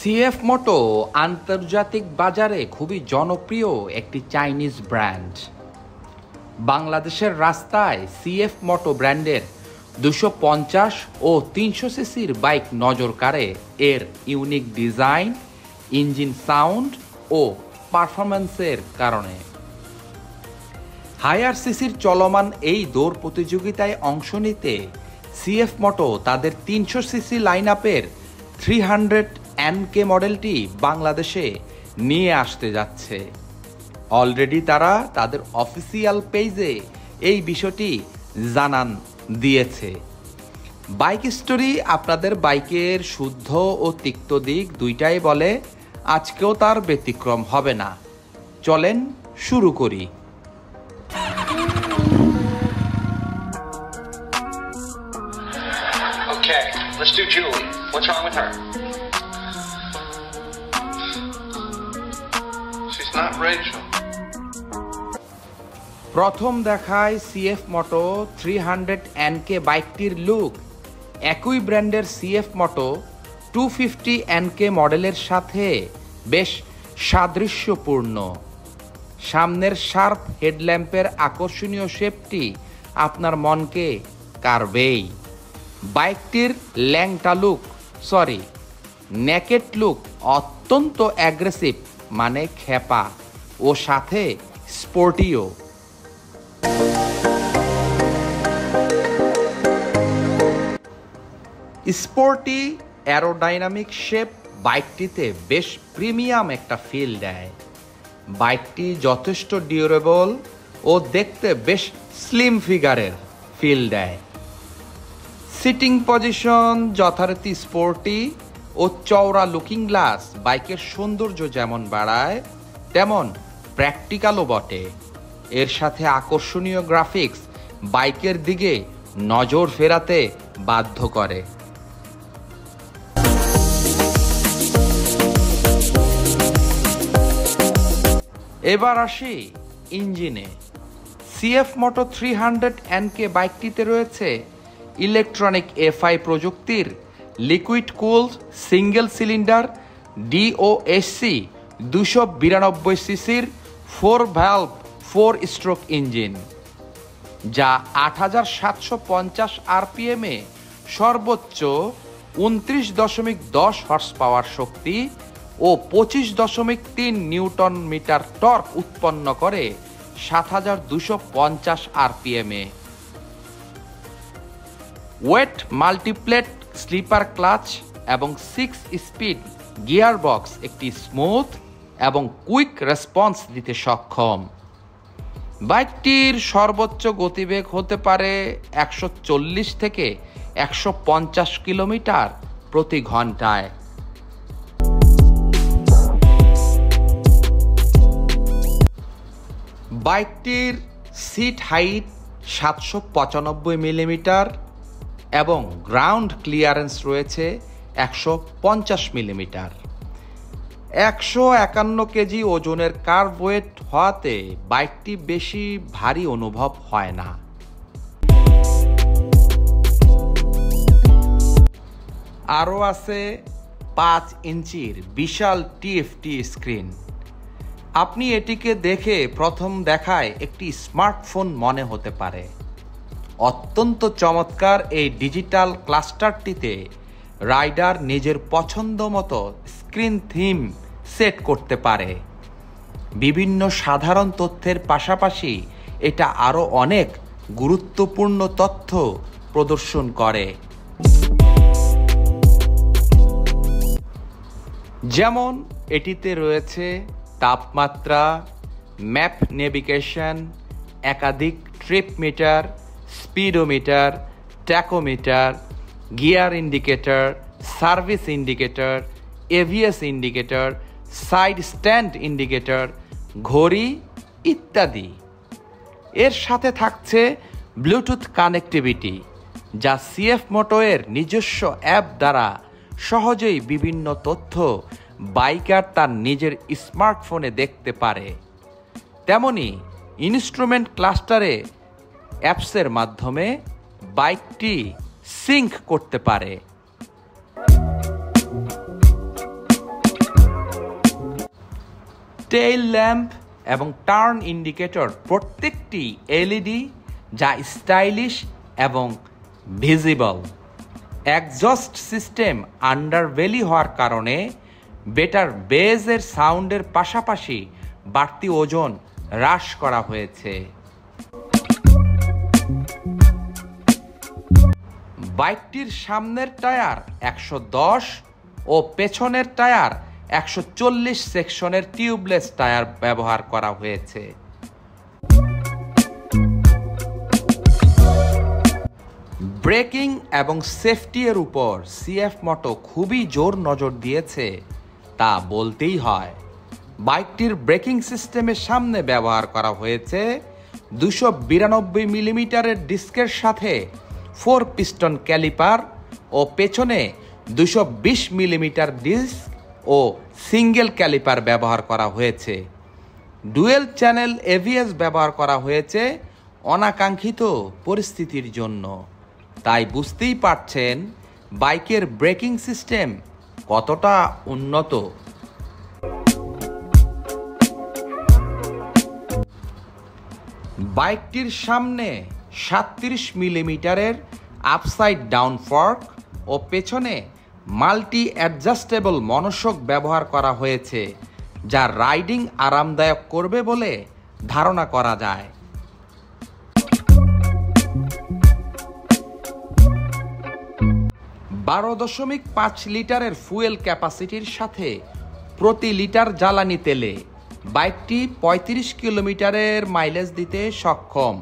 CF মোটো আন্তর্জাতিক বাজারে খুবই জনপ্রিয় একটি চাইনিজ ব্র্যান্ড। বাংলাদেশের রাস্তায় সিএফ মোটো ব্র্যান্ডের 250 ও 300 সিসির বাইক নজর কাড়ে এর unique design, engine sound oh পারফরম্যান্সের কারণে। হায়ার সিসির চলমান এই দৌড় প্রতিযোগিতায় অংশ নিতে সিএফ মোটো তাদের 300 সিসি লাইন আপের 300 NK মডেলটি বাংলাদেশে নিয়ে আসতে যাচ্ছে। অলরেডি তারা তাদের অফিসিয়াল পেজে এই বিষয়টি জানান দিয়েছে। বাইক স্টোরি আপনাদের বাইকের শুদ্ধ ও তিক্ত দিক দুইটাই বলে, আজকেও তার ব্যতিক্রম হবে না। চলেন শুরু করি। Okay, let's do Julie. What's wrong with her? She's not Rachel. প্রথম দেখায় সিএফ মোটো 300 NK বাইকটির লুক একই ব্র্যান্ডের সিএফ মোটো 250 NK মডেলের সাথে বেশ সাদৃশ্যপূর্ণ। সামনের শার্প হেডল্যাম্পের আকর্ষণীয় শেপটি আপনার মনকে কাড়বেই। বাইকটির নেকেড লুক অত্যন্ত অ্যাগ্রেসিভ, মানে খেপা ও সাথে স্পোর্টিও। স্পোর্টি অ্যারোডাইনামিক শেপ বাইকটিতে বেশ প্রিমিয়াম একটা ফিল দেয়। বাইকটি যথেষ্ট ডিউরেবল ও দেখতে বেশ স্লিম ফিগারের ফিল দেয়। সিটিং পজিশন যথারীতি স্পোর্টি ও চওড়া লুকিং গ্লাস বাইকের সৌন্দর্য যেমন বাড়ায় তেমন প্র্যাকটিক্যালও বটে। এর সাথে আকর্ষণীয় গ্রাফিক্স বাইকের দিকে নজর ফেরাতে বাধ্য করে। এবার আসি ইঞ্জিনে। সিএফ মোটো 300 NK বাইকটিতে রয়েছে ইলেকট্রনিক FI প্রযুক্তির liquid cooled single cylinder DOHC 292 সিসির 4 ভ্যালভ 4 স্ট্রোক ইঞ্জিন, যা 8750 RPM এ সর্বোচ্চ 29.10 হর্স পাওয়ার শক্তি ও 25.3 নিউটন মিটার টর্ক উৎপন্ন করে 7250 RPM এ। ওয়েট মাল্টিপ্লেট স্লিপার ক্লাচ এবং 6 স্পিড গিয়ার বক্স একটি স্মুথ এবং কুইক রেসপন্স দিতে সক্ষম। বাইকটির সর্বোচ্চ গতিবেগ হতে পারে 140 থেকে 150 কিলোমিটার প্রতি ঘন্টায়। বাইকটির সিট হাইট 795 মিলিমিটার এবং গ্রাউন্ড ক্লিয়ারেন্স রয়েছে 150 মিলিমিটার। 151 কেজি ওজনের কার্ভ ওয়েট হওয়াতে বাইকটি বেশি ভারী অনুভব হয় না। আরও আছে 5 ইঞ্চির বিশাল TFT স্ক্রিন। আপনি এটিকে দেখে প্রথম দেখায় একটি স্মার্টফোন মনে হতে পারে। অত্যন্ত চমৎকার এই ডিজিটাল ক্লাস্টারটিতে রাইডার নিজের পছন্দ মতো স্ক্রিন থিম সেট করতে পারে। বিভিন্ন সাধারণ তথ্যের পাশাপাশি এটা আরও অনেক গুরুত্বপূর্ণ তথ্য প্রদর্শন করে, যেমন এটিতে রয়েছে তাপমাত্রা, ম্যাপ নেভিগেশন, একাধিক trip meter, speedometer, tachometer, gear indicator, service indicator, ABS indicator, side stand indicator, ঘড়ি ইত্যাদি। এর সাথে থাকছে ব্লুটুথ কানেক্টিভিটি, যা সিএফ মোটো এর নিজস্ব অ্যাপ দ্বারা সহজেই বিভিন্ন তথ্য বাইকার তার নিজের স্মার্টফোনে দেখতে পারে। তেমনি ইনস্ট্রুমেন্ট ক্লাস্টারে অ্যাপসের মাধ্যমে বাইকটি সিঙ্ক করতে পারে। টেইল ল্যাম্প এবং টার্ন ইন্ডিকেটর প্রত্যেকটি এলইডি, যা স্টাইলিশ এবং ভিজিবল। এক্সজস্ট সিস্টেম আন্ডারভেলি হওয়ার কারণে বেটার বেজের সাউন্ডের পাশাপাশি বাড়তি ওজন হ্রাস করা হয়েছে। বাইকটির সামনের টায়ার 110 ও পেছনের টায়ার 140 সেকশনের টিউবলেস টায়ার ব্যবহার করা হয়েছে। ব্রেকিং এবং সেফটি এর উপর সিএফ মোটো খুবই জোর নজর দিয়েছে তা বলতেই হয়। বাইকটির ব্রেকিং সিস্টেমের সামনে ব্যবহার করা হয়েছে 292 মিলিমিটারের ডিস্কের সাথে 4 পিস্টন ক্যালিপার ও পেছনে 220 মিলিমিটার ডিস্ক ও সিঙ্গেল ক্যালিপার ব্যবহার করা হয়েছে। ডুয়েল চ্যানেল এভিএস ব্যবহার করা হয়েছে অনাকাঙ্ক্ষিত পরিস্থিতির জন্য। তাই বুঝতেই পারছেন বাইকের ব্রেকিং সিস্টেম কতটা উন্নত। বাইকটির সামনে 37 মিলিমিটারের আপসাইড ডাউন ফর্ক ও পেছনে মাল্টি অ্যাডজাস্টেবল মনোশক ব্যবহার করা হয়েছে, যা রাইডিং আরামদায়ক করবে বলে ধারণা করা যায়। বারো 12.5 লিটারের ফুয়েল ক্যাপাসিটির সাথে প্রতি লিটার জ্বালানি তেলে বাইকটি 35 কিলোমিটারের মাইলেজ দিতে সক্ষম।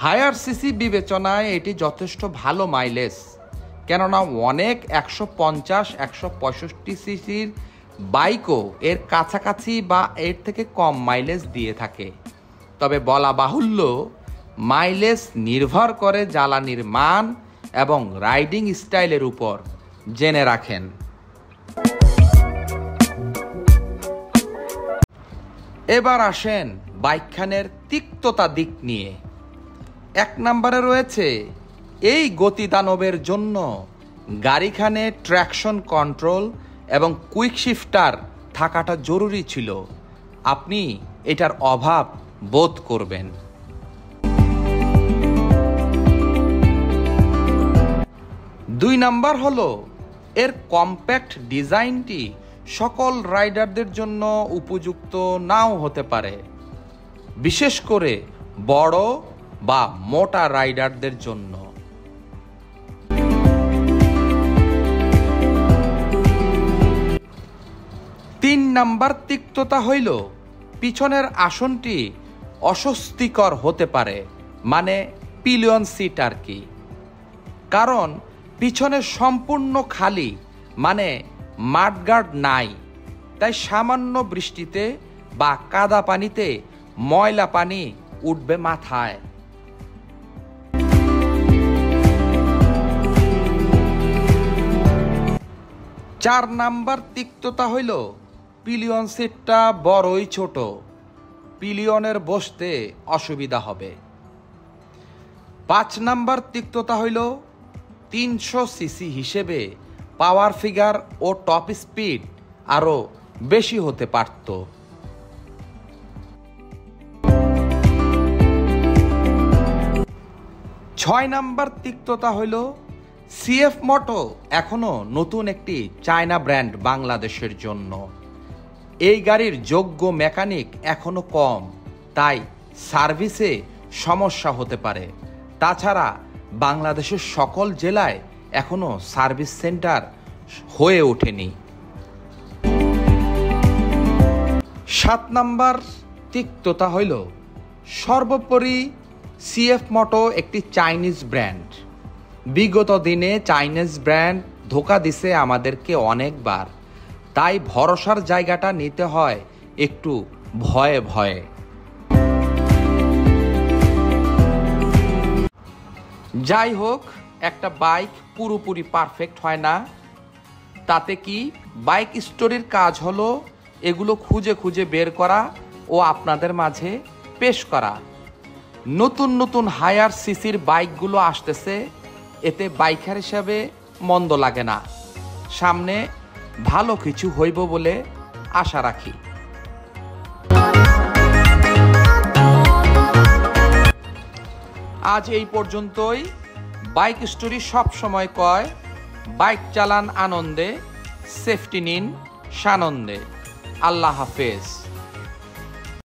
হায়ার সিসি বিবেচনায় এটি যথেষ্ট ভালো মাইলেজ, কেননা অনেক 150-165 সিসির বাইকও এর কাছাকাছি বা এর থেকে কম মাইলেজ দিয়ে থাকে। তবে বলা বাহুল্য, মাইলেজ নির্ভর করে জ্বালানির মান এবং রাইডিং স্টাইলের উপর। জেনে রাখেন। এবার আসেন বাইকখানের তিক্ততা দিক নিয়ে। 1 নম্বরে রয়েছে এই গতিদানবের জন্য গাড়িখানে ট্র্যাকশন কন্ট্রোল এবং কুইক শিফটার থাকাটা জরুরি ছিল। আপনি এটার অভাব বোধ করবেন। 2 নাম্বার হলো এর কম্প্যাক্ট ডিজাইনটি সকল রাইডারদের জন্য উপযুক্ত নাও হতে পারে, বিশেষ করে বড় বা মোটা রাইডারদের জন্য। 3 নাম্বার তিক্ততা হইল পিছনের আসনটি অস্বস্তিকর হতে পারে, মানে পিলিয়ন সিট আর কি। কারণ পিছনে সম্পূর্ণ খালি, মানে মাডগার্ড নাই। তাই সামান্য বৃষ্টিতে বা কাদা পানিতে ময়লা পানি উঠবে মাথায়। 4 নাম্বার তিক্ততা হইল পিলিয়ন সিটটা বড়ই ছোট, পিলিয়নের বসতে অসুবিধা হবে। 5 নাম্বার তিক্ততা হইল 300 সিসি হিসেবে পাওয়ার ফিগার ও টপ স্পিড আরো বেশি হতে পারত। 6 নাম্বার তিক্ততা হইল সিএফ মোটো এখনো নতুন একটি চায়না ব্র্যান্ড বাংলাদেশের জন্য। এই গাড়ির যোগ্য মেকানিক এখনো কম, তাই সার্ভিসে সমস্যা হতে পারে। তাছাড়া বাংলাদেশের সকল জেলায় এখনো সার্ভিস সেন্টার হয়ে ওঠেনি। 7 নাম্বার তিক্ততা হইল সর্বোপরি সিএফ মোটো একটি চাইনিজ ব্র্যান্ড। বিগত দিনে চাইনিজ ব্র্যান্ড ধোঁকা দিছে আমাদেরকে অনেকবার, তাই ভরসার জায়গাটা নিতে হয় একটু ভয়ে ভয়ে। যাই হোক, একটা বাইক পুরোপুরি পারফেক্ট হয় না। তাতে কি, বাইক স্টোরির কাজ হলো এগুলো খুঁজে খুঁজে বের করা ও আপনাদের মাঝে পেশ করা। নতুন নতুন হায়ার সিসির বাইকগুলো আসতেছে, এতে বাইকার হিসাবে মন্দ লাগে না। সামনে ভালো কিছু হইব বলে আশা রাখি। আজ এই পর্যন্তই। বাইক স্টোরি সব সময় কয়, বাইক চালান আনন্দে, সেফটি নিন সানন্দে। আল্লাহ হাফেজ।